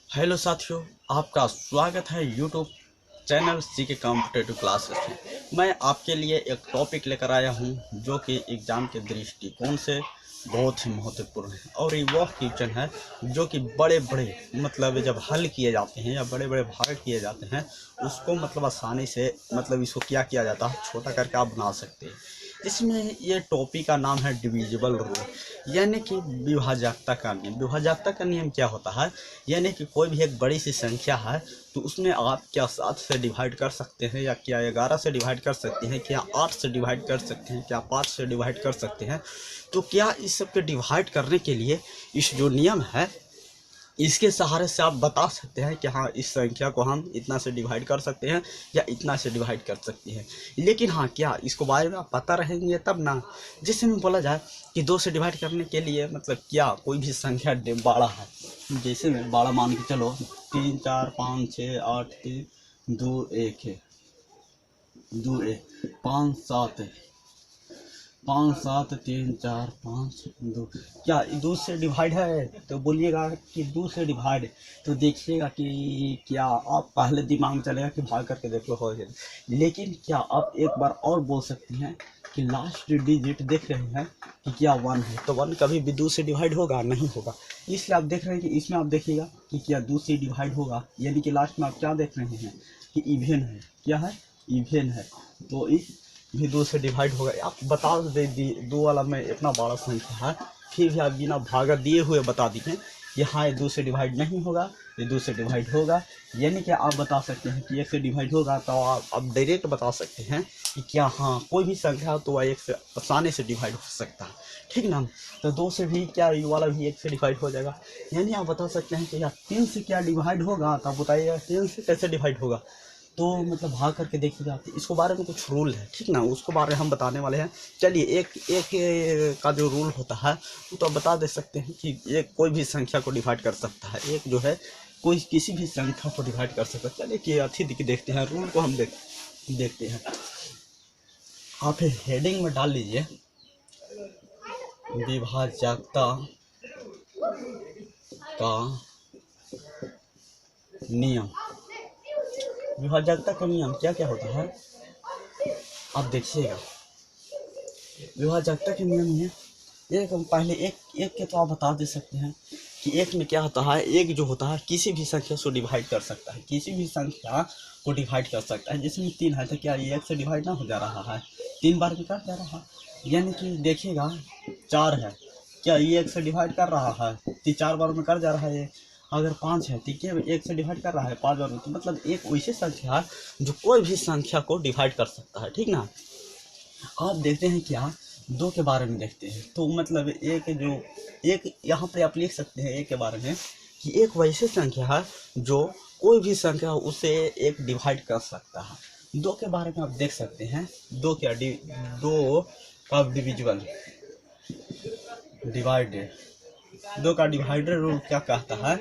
Hello साथियों, आपका स्वागत है YouTube channel CK competitive classes में। मैं आपके लिए एक टॉपिक लेकर आया हूं जो कि एग्ज़ाम के दृष्टिकोण से बहुत ही महत्वपूर्ण है। और ये वह क्वेश्चन है जो कि बड़े बड़े मतलब जब हल किए जाते हैं या बड़े बड़े भाग किए जाते हैं उसको मतलब आसानी से मतलब इसको क्या किया जाता है, छोटा करके आप बना सकते हैं। इसमें ये टॉपिक का नाम है डिविजिबल रूल, यानी कि विभाजकता का नियम। विभाजकता का नियम क्या होता है, यानी कि कोई भी एक बड़ी सी संख्या है तो उसमें आप क्या 7 से डिवाइड कर सकते हैं, या क्या 11 से डिवाइड कर सकते हैं, क्या 8 से डिवाइड कर सकते हैं, क्या 5 से डिवाइड कर सकते हैं। तो क्या इस सब के डिवाइड करने के लिए इस जो नियम है इसके सहारे से आप बता सकते हैं कि हाँ इस संख्या को हम इतना से डिवाइड कर सकते हैं या इतना से डिवाइड कर सकते हैं। लेकिन हाँ, क्या इसको बारे में आप पता रहेंगे तब ना। जैसे में बोला जाए कि 2 से डिवाइड करने के लिए मतलब क्या कोई भी संख्या बड़ा है, जैसे में बड़ा मान के चलो 3 4 5 6 8 3 2 1 है, 2 1 5 7 है, 5 7 3 4 5 2। क्या 2 से डिवाइड है? तो बोलिएगा कि 2 से डिवाइड, तो देखिएगा कि क्या आप पहले दिमाग में चलेगा कि भाग करके देख लो हो गया। लेकिन क्या आप एक बार और बोल सकते हैं कि लास्ट डिजिट देख रहे हैं कि क्या 1 है, तो 1 कभी भी 2 से डिवाइड होगा नहीं होगा। इसलिए आप देख रहे हैं कि इसमें आप देखिएगा कि क्या 2 से डिवाइड होगा, यानी कि लास्ट में आप क्या देख रहे हैं कि इवन है। क्या है? इवन है। तो इस भी 2 से डिवाइड होगा। आप बता दे 2 वाला में इतना बड़ा संख्या है, फिर भी आप बिना भागा दिए हुए बता दीजिए कि हाँ ये 2 से डिवाइड नहीं होगा, ये 2 से डिवाइड होगा। यानी कि आप बता सकते हैं कि 1 से डिवाइड होगा, तो आप डायरेक्ट बता सकते हैं कि क्या हाँ कोई भी संख्या तो वह 1 से आसानी से डिवाइड हो सकता है, ठीक ना। तो 2 से भी क्या ये वाला भी 1 से डिवाइड हो जाएगा। यानी आप बता सकते हैं कि यार 3 से क्या डिवाइड होगा, तो आप बताइएगा 3 से कैसे डिवाइड होगा। तो मतलब भाग करके देखिएगा। इसको बारे में कुछ रूल है, ठीक ना, उसको बारे में हम बताने वाले हैं। चलिए एक एक का जो रूल होता है वो तो आप बता दे सकते हैं कि एक कोई भी संख्या को डिवाइड कर सकता है। एक जो है कोई किसी भी संख्या को डिवाइड कर सकता है। चलिए कि अथी देखते हैं, रूल को हम देखते हैं। आप हेडिंग में डाल लीजिए विभाजकता का नियम। विभाजकता का नियम क्या क्या होता है आप देखिएगा। विभाजकता के नियम में एक पहले एक के तो आप बता दे सकते हैं कि एक में क्या होता है, एक जो होता है किसी भी संख्या को डिवाइड कर सकता है, किसी भी संख्या को डिवाइड कर सकता है। जैसे 3 है तो क्या ये 1 से डिवाइड ना हो जा रहा है, 3 बार में कट जा रहा है। यानी कि देखिएगा 4 है, क्या ये 1 से डिवाइड कर रहा है तो 4 बार में कट जा रहा है। अगर 5 है ठीक है 1 से डिवाइड कर रहा है 5 बार में, तो मतलब एक वैसे संख्या है जो कोई भी संख्या को डिवाइड कर सकता है, ठीक ना। आप देखते हैं क्या 2 के बारे में देखते हैं। तो मतलब एक जो एक यहाँ पे आप लिख सकते हैं एक के बारे में कि एक वैसे संख्या है जो कोई भी संख्या उसे एक डिवाइड कर सकता है। 2 के बारे में आप देख सकते हैं 2 क्या 2 का डिविजिबल डिवाइडेड, 2 का डिवाइडर रूल क्या कहता है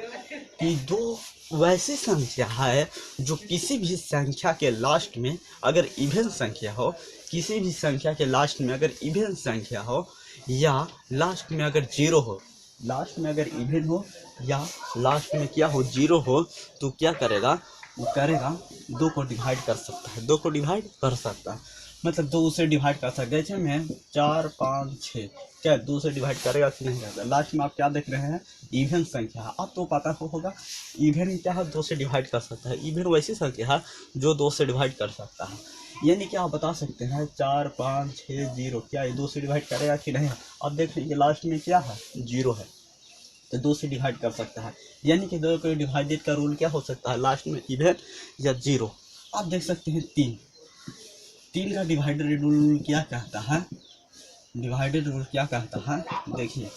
कि 2 वैसी संख्या है जो किसी भी संख्या के लास्ट में अगर इवन संख्या हो, किसी भी संख्या के लास्ट में अगर इवन संख्या हो या लास्ट में अगर जीरो हो, लास्ट में अगर इवन हो या लास्ट में क्या हो जीरो हो, तो क्या करेगा वो करेगा 2 को डिवाइड कर सकता है, 2 को डिवाइड कर सकता है। मतलब 2 से डिवाइड कर सकता है। जैसे में 4 5 6 क्या 2 से डिवाइड करेगा कि नहीं करेगा। लास्ट में आप क्या देख रहे हैं इवन संख्या है, अब तो पता होगा इवन क्या है 2 से डिवाइड कर सकता है। इवन वैसी संख्या है जो 2 से डिवाइड कर सकता है। यानी कि आप बता सकते हैं 4 5 6 0 क्या ये 2 से डिवाइड करेगा कि नहीं। अब देख लीजिए लास्ट में क्या है जीरो है, तो 2 से डिवाइड कर सकता है। यानी कि 2 को डिवाइडेड का रूल क्या हो सकता है, लास्ट में इवन या जीरो। आप देख सकते हैं 3 का डिवाइडेड रूल क्या कहता है, डिवाइडेड रूल क्या कहता है देखिए।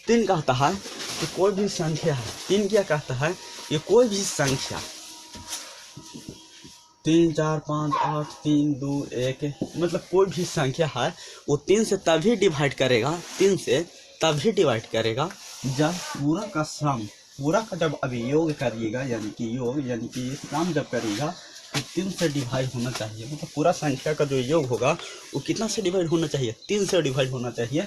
3 कहता है कि कोई भी संख्या है, 3 क्या कहता है ये कोई भी संख्या 3 4 5 8 3 2 1 मतलब कोई भी संख्या है वो 3 से तभी डिवाइड करेगा, 3 से तभी डिवाइड करेगा जब पूरा का सम, पूरा का जब अभी योग करिएगा, यानी कि योग यानी कि सम जब करिएगा तो 3 से डिवाइड होना चाहिए। मतलब पूरा संख्या का जो योग होगा वो कितना से डिवाइड होना चाहिए, 3 से डिवाइड होना चाहिए।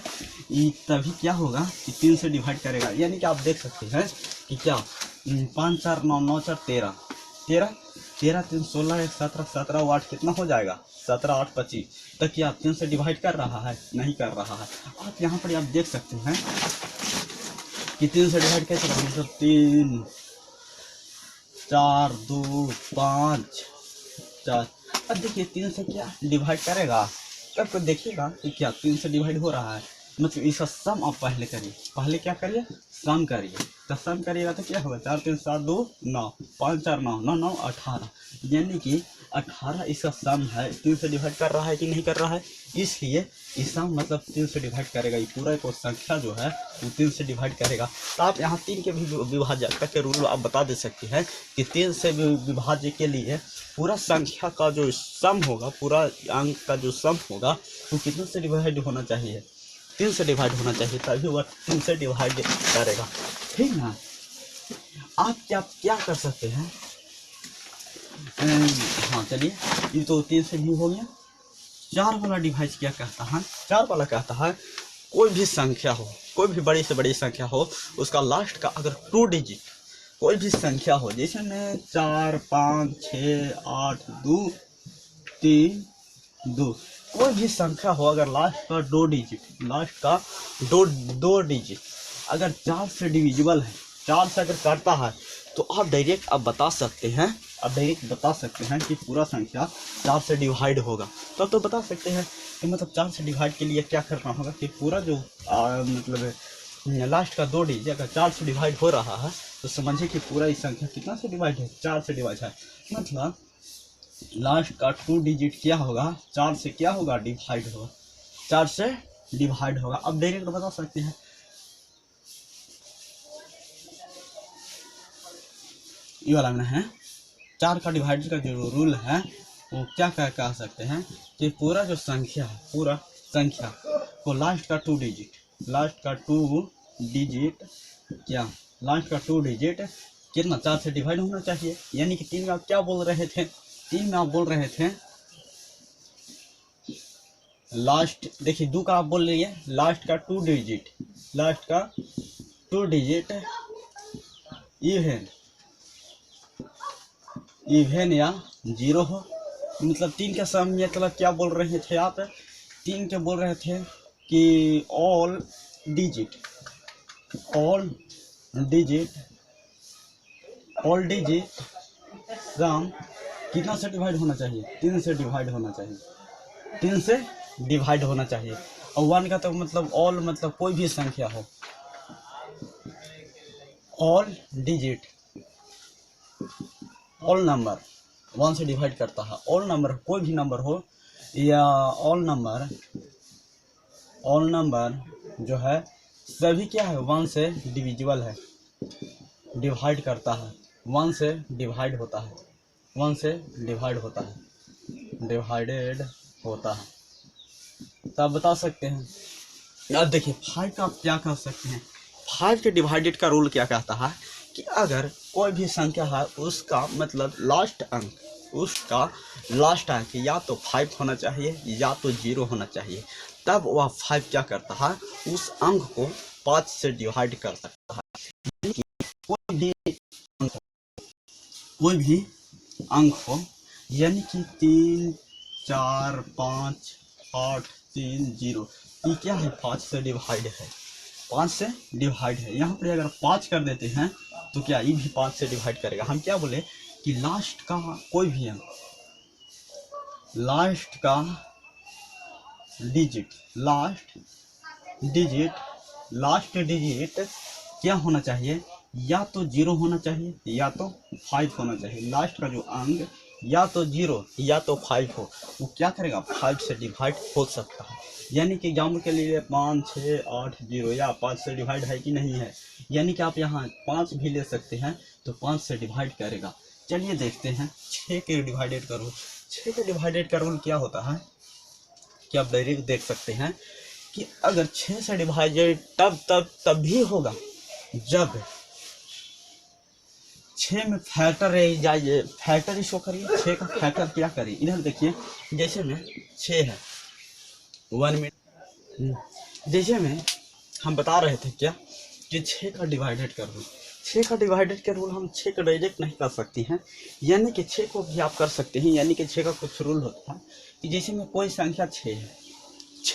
तभी क्या होगा कि 3 से डिवाइड करेगा। यानी कि आप देख सकते हैं कि क्या 5 4 9 9 4 13 13 13 3 16 1 17 17 8 कितना हो जाएगा 17 8 25। तो क्या 3 से डिवाइड कर रहा है? नहीं कर रहा है। आप यहाँ पर आप देख सकते हैं कि 3 से डिवाइड कैसे करेंगे, मतलब 3 4 2 5 4। अब देखिए 3 से क्या डिवाइड करेगा, तब देखिएगा कि क्या 3 से डिवाइड हो रहा है, मतलब इसका सम आप पहले करिए। पहले क्या करिए? सम करिए। तो सम करिएगा तो क्या होगा? 4 3 7 2 9 5 4 9 9 9 18, यानी कि 18 इसका सम है। 3 से डिवाइड कर रहा है कि नहीं कर रहा है, इसलिए इसका मतलब 3 से डिवाइड करेगा। ये पूरा को संख्या जो है वो 3 से डिवाइड करेगा। तो आप यहाँ 3 के भी विभाज्य के रूल आप बता दे सकते हैं कि 3 से विभाज्य के लिए पूरा संख्या का जो सम होगा, पूरा अंक का जो सम होगा वो कितने से डिवाइड होना चाहिए? 3 से डिवाइड होना चाहिए, तभी वह 3 से डिवाइड करेगा। ठीक ना? आप क्या कर सकते हैं? हाँ चलिए, ये तो 3 से भी हो गया। 4 वाला डिवाइस क्या कहता है? 4 वाला कहता है कोई भी संख्या हो, कोई भी बड़ी से बड़ी संख्या हो, उसका लास्ट का अगर 2 डिजिट कोई भी संख्या हो, जैसे में 4 5 6 8 2 3 2, कोई भी संख्या हो अगर लास्ट का 2 डिजिट, लास्ट का दो डिजिट अगर 4 से डिविजिबल है, 4 से अगर करता है, तो आप डायरेक्ट बता सकते हैं, कि पूरा संख्या 4 से डिवाइड होगा। तब तो बता सकते हैं कि मतलब 4 से डिवाइड के लिए क्या करना होगा कि पूरा जो मतलब लास्ट का 2 डिजिट अगर 4 से डिवाइड हो रहा है, तो समझिए कि पूरा इस संख्या कितना से डिवाइड है? 4 से डिवाइड है। मतलब लास्ट का 2 डिजिट क्या होगा? 4 से क्या होगा? डिवाइड होगा। 4 से डिवाइड होगा। अब डायरेक्ट बता सकते हैं, ये वाला में है 4 का डिवाइड का जो रूल है वो क्या कह सकते हैं कि पूरा जो संख्या है, पूरा संख्या को लास्ट का 2 डिजिट, क्या लास्ट का 2 डिजिट कितना 4 से डिवाइड होना चाहिए। यानी कि 3 में आप क्या बोल रहे थे? 3 में आप बोल रहे थे लास्ट, देखिए 2 का आप बोल रही है लास्ट का 2 डिजिट, इवेन या 0 हो। मतलब 3 का सम, मतलब क्या बोल रहे थे आप? 3 के बोल रहे थे कि ऑल डिजिट सम कितना से डिवाइड होना चाहिए? 3 से डिवाइड होना चाहिए, 3 से डिवाइड होना चाहिए। और 1 का तो मतलब ऑल, मतलब कोई भी संख्या हो, ऑल डिजिट, ऑल नंबर 1 से डिवाइड करता है। ऑल नंबर कोई भी नंबर हो, या ऑल नंबर जो है सभी क्या है? 1 से डिविजिबल है, डिवाइड करता है, 1 से डिवाइड होता है, डिवाइडेड होता है। तो आप बता सकते हैं। अब देखिए 5 का आप क्या कर सकते हैं? 5 के डिवाइडेड का रूल क्या कहता है कि अगर कोई भी संख्या है, उसका मतलब लास्ट अंक, या तो 5 होना चाहिए या तो 0 होना चाहिए, तब वह 5 क्या करता है? उस अंक को 5 से डिवाइड कर सकता है। कोई भी अंक हो, यानी कि 3 4 5 8 3 0, ये क्या है? 5 से डिवाइड है, 5 से डिवाइड है। यहाँ पर अगर 5 कर देते हैं तो क्या ये भी 5 से डिवाइड करेगा। हम क्या बोले कि लास्ट का कोई भी अंक, लास्ट डिजिट क्या होना चाहिए? या तो 0 होना चाहिए या तो 5 होना चाहिए। लास्ट का जो अंक या तो 0 या तो 5 हो, वो क्या करेगा? 5 से डिवाइड हो सकता है। यानी कि एग्जाम्पल के लिए 5 6 8 0 या 5 से डिवाइड है कि नहीं है? यानी कि आप यहाँ 5 भी ले सकते हैं, तो 5 से डिवाइड करेगा। चलिए देखते हैं 6 के डिवाइडेड का रूल। 6 के डिवाइडेड का रूल क्या होता है कि आप डायरेक्ट देख सकते हैं कि अगर 6 से डिवाइडेड तब भी होगा जब 6 में फैक्टर जाइए, फैक्टर शो करिए। 6 का फैक्टर क्या करिए? इधर देखिए, जैसे में 6 है 1 मिनट, जैसे में हम बता रहे थे क्या कि 6 का डिवाइडेड कर दो, 6 का डिवाइडेड के रूल हम 6 का डायरेक्ट नहीं कर सकते हैं, यानी कि 6 को भी आप कर सकते हैं। यानी कि 6 का कुछ रूल होता है कि जैसे में कोई संख्या 6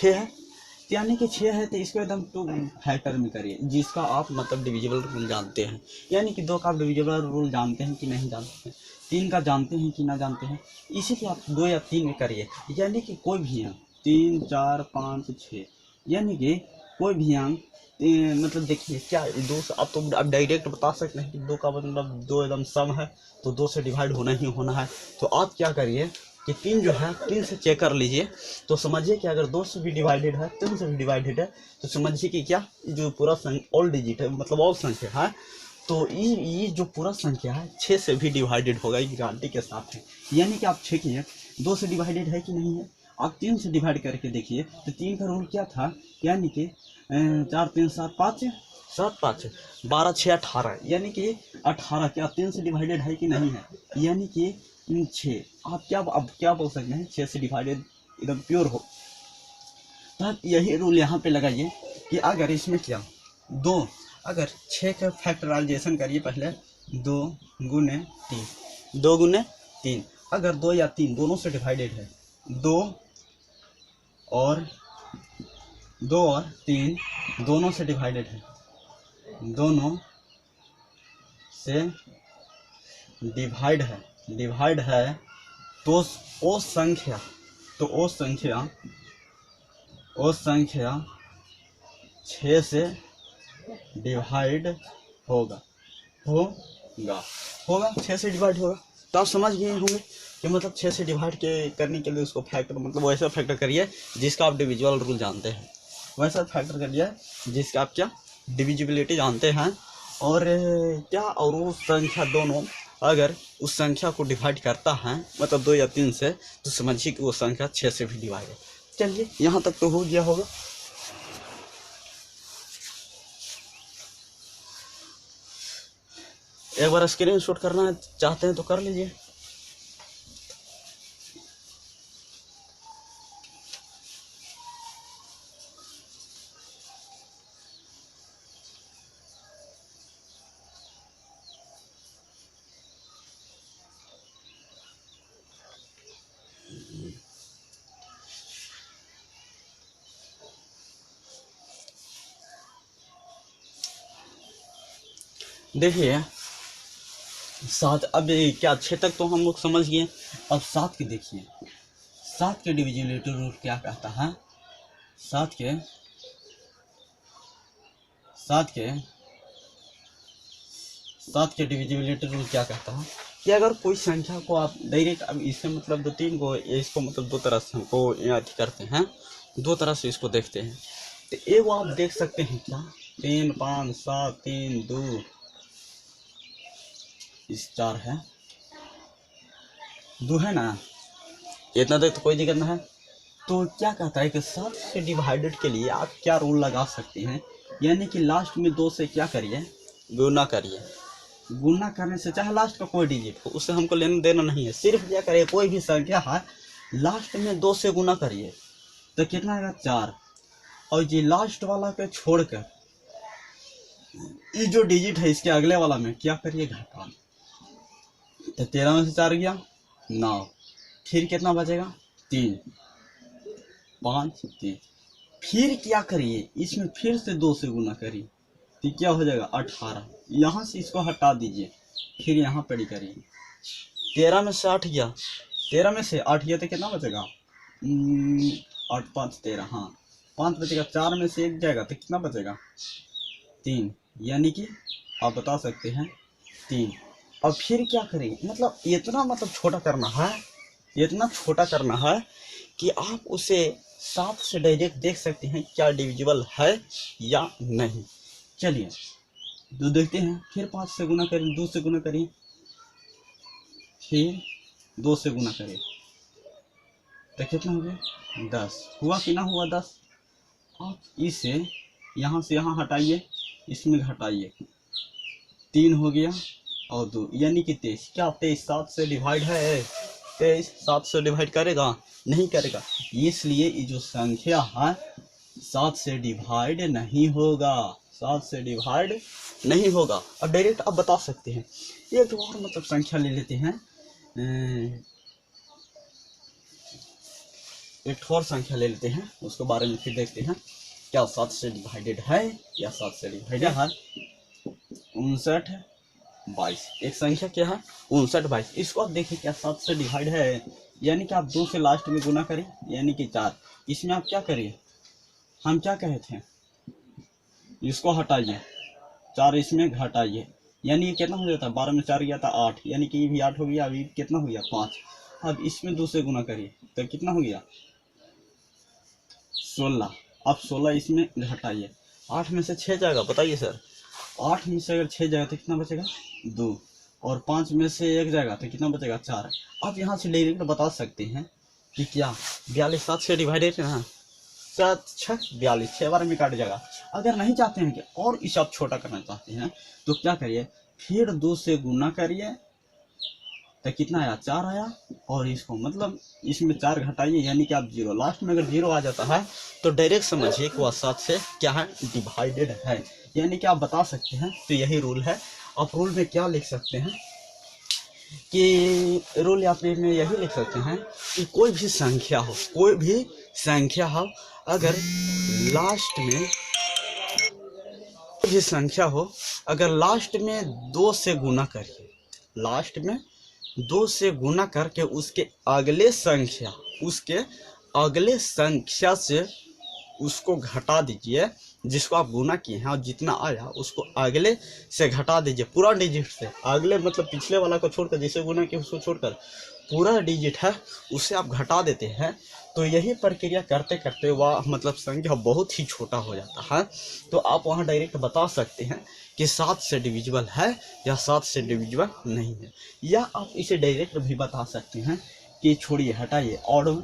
है, तो यानी कि 6 है तो इसको एकदम 2 फैक्टर में करिए, जिसका आप मतलब डिविजिबल रूल जानते हैं। यानी कि 2 का आप डिविजिबल रूल जानते हैं कि नहीं जानते हैं, 3 का जानते हैं कि ना जानते हैं, इसीलिए आप 2 या 3 में करिए। यानी कि कोई भी अंक 3 4 5 6, यानी कि कोई भी अंक मतलब देखिए क्या 2 से आप तो आप डायरेक्ट बता सकते हैं कि 2 का मतलब 2 एकदम सम है तो 2 से डिवाइड होना ही होना है। तो आप क्या करिए कि 3 जो है 3 से चेक कर लीजिए, तो समझिए कि अगर 2 से भी डिवाइडेड है 3 से भी डिवाइडेड है तो समझिए कि क्या जो पूरा ऑल डिजिट है मतलब ऑल संख्या है, तो ये जो पूरा संख्या है 6 से भी डिवाइडेड होगा, ये गारंटी के साथ है। यानी कि आप चेकिए 2 से डिवाइडेड है कि नहीं है। आप 3 से डिवाइड करके देखिए तो 3 का रूल क्या था, यानी कि 4 3 7 5 7 5 12 6 18, यानी कि 18 क्या 3 से डिवाइडेड है कि नहीं है, यानी कि 6। आप क्या अब क्या बोल सकते हैं 6 से डिवाइडेड एकदम प्योर हो। तब यही रूल यहाँ पे लगाइए कि अगर इसमें क्या 2, अगर 6 का फैक्टराइजेशन करिए पहले 2 गुने 3, 2 गुने 3, अगर 2 या 3 दोनों से डिवाइडेड है, 2 और 3 दोनों से डिवाइडेड है, दोनों से डिवाइड है तो वो संख्या तो वो संख्या 6 से डिवाइड होगा 6 से डिवाइड होगा। तो आप समझ गए होंगे कि मतलब 6 से डिवाइड करने के लिए उसको फैक्टर मतलब वैसा फैक्टर करिए जिसका आप डिविजिबल रूल जानते हैं, वैसा फैक्टर करिए जिसका आप क्या डिविजिबिलिटी जानते हैं। और क्या और वो संख्या दोनों अगर उस संख्या को डिवाइड करता है मतलब 2 या 3 से, तो समझिए कि वो संख्या 6 से भी डिवाइड है। चलिए यहाँ तक तो हो गया होगा। एक बार स्क्रीनशॉट करना चाहते हैं तो कर लीजिए। देखिए 7, अब क्या 6 तक तो हम लोग समझ गए। अब 7 के देखिए, 7 के डिविजिबिलिटी रूल क्या कहता है, 7 के डिविजिबिलिटी रूल क्या कहता है कि अगर कोई संख्या को आप डायरेक्ट अब इससे मतलब 2 3 को इसको मतलब 2 तरह से हमको याद करते हैं, 2 तरह से इसको देखते हैं। तो एक वो आप देख सकते हैं क्या 3 5 7 3 2 4 है, 2 है ना, इतना तक तो कोई दिक्कत ना है। तो क्या कहता है कि 7 से डिवाइडेड के लिए आप क्या रूल लगा सकते हैं, यानी कि लास्ट में 2 से क्या करिए गुना करिए, गुना करने से चाहे लास्ट का कोई डिजिट हो उससे हमको लेना देना नहीं है, सिर्फ क्या करिए कोई भी संख्या है लास्ट में 2 से गुना करिए तो कितना आएगा 4, और ये लास्ट वाला के छोड़कर ये जो डिजिट है इसके अगले वाला में क्या करिए घटा, तो 13 में से 4 गया 9, फिर कितना बचेगा 3 5 3, फिर क्या करिए इसमें फिर से 2 से गुना करिए तो क्या हो जाएगा 18, यहाँ से इसको हटा दीजिए फिर यहाँ पड़ी करिए, 13 में से 8 गया, 13 में से 8 गया तो कितना बचेगा 8 5 13, हाँ 5 बचेगा, 4 में से 1 जाएगा तो कितना बचेगा 3, यानी कि आप बता सकते हैं 3। अब फिर क्या करें मतलब इतना मतलब छोटा करना है, इतना छोटा करना है कि आप उसे 7 से डायरेक्ट देख सकते हैं क्या डिविजिबल है या नहीं। चलिए तो देखते हैं, फिर 5 से गुना करें, 2 से गुना करें, फिर 2 से गुना करें तो कितना हो गया 10, हुआ कि ना हुआ 10। आप इसे यहाँ से यहाँ हटाइए, इसमें घटाइए, 3 हो गया और 2 यानी कि 23, क्या 23 7 से डिवाइड है, 23 7 से डिवाइड करेगा नहीं करेगा, इसलिए ये जो संख्या है 7 से डिवाइड नहीं होगा, 7 से डिवाइड नहीं होगा। अब डायरेक्ट आप बता सकते हैं। एक और मतलब संख्या ले लेते हैं, एक और संख्या ले लेते हैं, उसके बारे में फिर देखते हैं क्या 7 से डिवाइडेड है या 7 से डिवाइडेड है। 59 22, एक संख्या क्या है 59 22। इसको आप देखिए क्या 7 से डिवाइड है, यानी कि आप 2 से लास्ट में गुना करें यानी कि 4। इसमें आप क्या करिए, हम क्या कहे थे, इसको हटाइए 4 इसमें घटाइए, यानी ये कितना हो जाता है, 12 में 4 गया था 8, यानी कि ये भी 8 हो गया। अभी कितना हो गया 5। अब इसमें 2 से गुना करिए तो कितना हो गया 16। अब 16 इसमें घटाइए, 8 में से 6 जाएगा, बताइए सर 8 में से अगर 6 जाएगा तो कितना बचेगा 2, और 5 में से 1 जाएगा तो कितना बचेगा 4। आप यहाँ से डायरेक्ट बता सकते हैं कि क्या 42 7 से डिवाइडेड है ना, 7 6 42, 6 बार में काट जाएगा। अगर नहीं चाहते हैं कि और इसे आप छोटा करना चाहते हैं तो क्या करिए, फिर 2 से गुना करिए तो कितना आया 4 आया, और इसको मतलब इसमें 4 घटाइए यानी कि आप 0, लास्ट में अगर 0 आ जाता है तो डायरेक्ट समझिए कि वह 7 से क्या है डिवाइडेड है, यानी कि आप बता सकते हैं। तो यही रूल है। आप रूल में क्या लिख सकते हैं कि रूल आप में यही लिख सकते हैं कि कोई भी संख्या हो, कोई भी संख्या हो, अगर लास्ट में कोई भी संख्या हो, अगर लास्ट में 2 से गुना करिए, लास्ट में 2 से गुना करके उसके अगले संख्या से उसको घटा दीजिए, जिसको आप गुना किए हैं, और जितना आया उसको अगले से घटा दीजिए, पूरा डिजिट से। अगले मतलब पिछले वाला को छोड़कर, जिसे गुना किया उसको छोड़कर पूरा डिजिट है उसे आप घटा देते हैं। तो यही प्रक्रिया करते करते वह मतलब संख्या बहुत ही छोटा हो जाता है। तो आप वहाँ डायरेक्ट बता सकते हैं कि 7 से डिविजिबल है या 7 से डिविजिबल नहीं है। या आप इसे डायरेक्ट भी बता सकते हैं कि छोड़िए हटाइए, और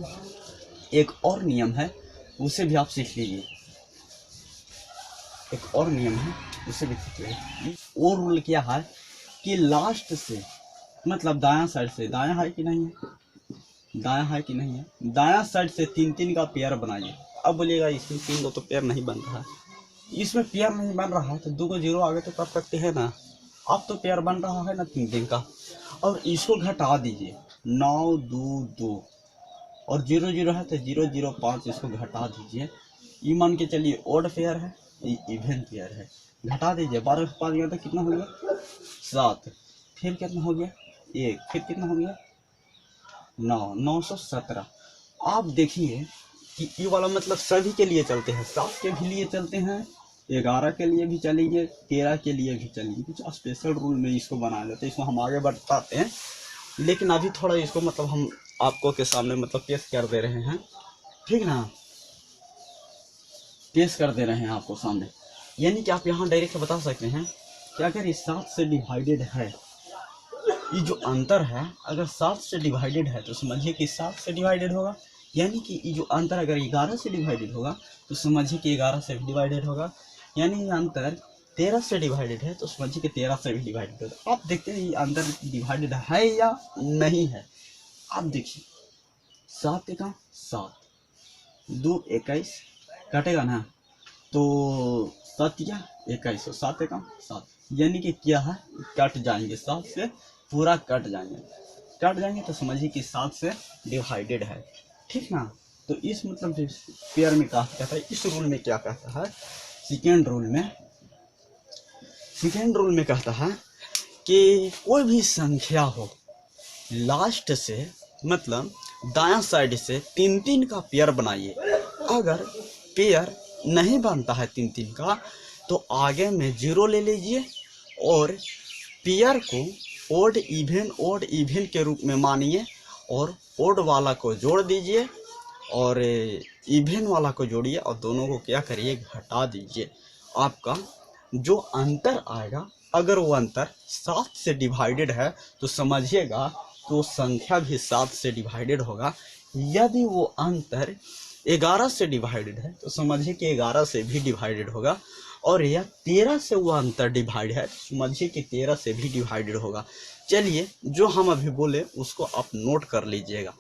एक और नियम है उसे भी आप सीख लीजिए, एक और नियम है उसे भी सीख लीजिए। वो रूल क्या है कि लास्ट से मतलब दायां साइड से, दायां है कि नहीं है, दायां है कि नहीं है, दायां साइड से 3-3 का पेयर बनाइए। अब बोलिएगा इसमें 3 तो पेयर नहीं बन रहा है, इसमें पेयर नहीं बन रहा है तो 2 को 0 आगे तो कर सकते हैं ना। अब तो पेयर बन रहा है ना 3-3 का, और इसको घटा दीजिए 9 2 2, और 0 0 है तो 0 0 5, इसको घटा दीजिए। ये मान के चलिए ओड पेयर है, ये इवन पेयर है, घटा दीजिए। 12 से 5 गया तो कितना हो गया 7, फिर कितना हो गया 1, फिर कितना हो गया 9, 917। आप देखिए कि ये वाला मतलब सभी के लिए चलते हैं, 7 के भी लिए चलते हैं, 11 के लिए भी चलेंगे, 13 के लिए भी चलेंगे। कुछ स्पेशल रूल में इसको बनाया जाता है, इसको हम आगे बताते हैं, लेकिन अभी थोड़ा इसको मतलब हम आपको के सामने मतलब पेश कर दे रहे हैं, ठीक ना, पेश कर दे रहे हैं आपको सामने। यानी कि आप यहाँ डायरेक्ट बता सकते हैं कि अगर ये 7 से डिवाइडेड है, ये जो अंतर है अगर 7 से डिवाइडेड है तो समझिए कि 7 से डिवाइडेड होगा, यानी कि ये जो अंतर अगर 11 से डिवाइडेड होगा तो समझिए कि 11 से भी डिवाइडेड होगा, यानी ये अंतर 13 से डिवाइडेड है तो समझिए कि 13 से भी डिवाइडेड होगा। आप देखते हैं ये अंतर डिवाइडेड है या नहीं है। आप देखिए 7 एका 7, 2 21 कटेगा ना, तो 7 या 21, 7 एका 7, यानी कि क्या है कट जाएंगे, 7 से पूरा कट जाएंगे तो समझिए कि 7 से डिवाइडेड है, ठीक ना। तो इस मतलब पेयर में क्या कहता है, इस रूल में क्या कहता है, सेकेंड रूल में कहता है कि कोई भी संख्या हो लास्ट से मतलब दायां साइड से 3-3 का पेयर बनाइए। अगर पेयर नहीं बनता है 3-3 का तो आगे में 0 ले लीजिए, और पेयर को ओड इवन के रूप में मानिए, और ओड वाला को जोड़ दीजिए और इवन वाला को जोड़िए, और दोनों को क्या करिए घटा दीजिए। आपका जो अंतर आएगा, अगर वो अंतर 7 से डिवाइडेड है तो समझिएगा तो संख्या भी 7 से डिवाइडेड होगा। यदि वो अंतर 11 से डिवाइडेड है तो समझिए कि 11 से भी डिवाइडेड होगा, और यह 13 से वो अंतर डिवाइड है तो समझिए कि 13 से भी डिवाइडेड होगा। चलिए जो हम अभी बोले उसको आप नोट कर लीजिएगा,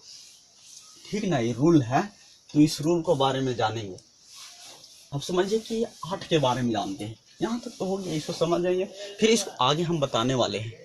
ठीक ना। ये रूल है तो इस रूल को बारे में जानेंगे। अब समझिए कि 8 के बारे में जानते हैं। यहाँ तक तो हो गया, इसको समझ जाइए। फिर इसको आगे हम बताने वाले हैं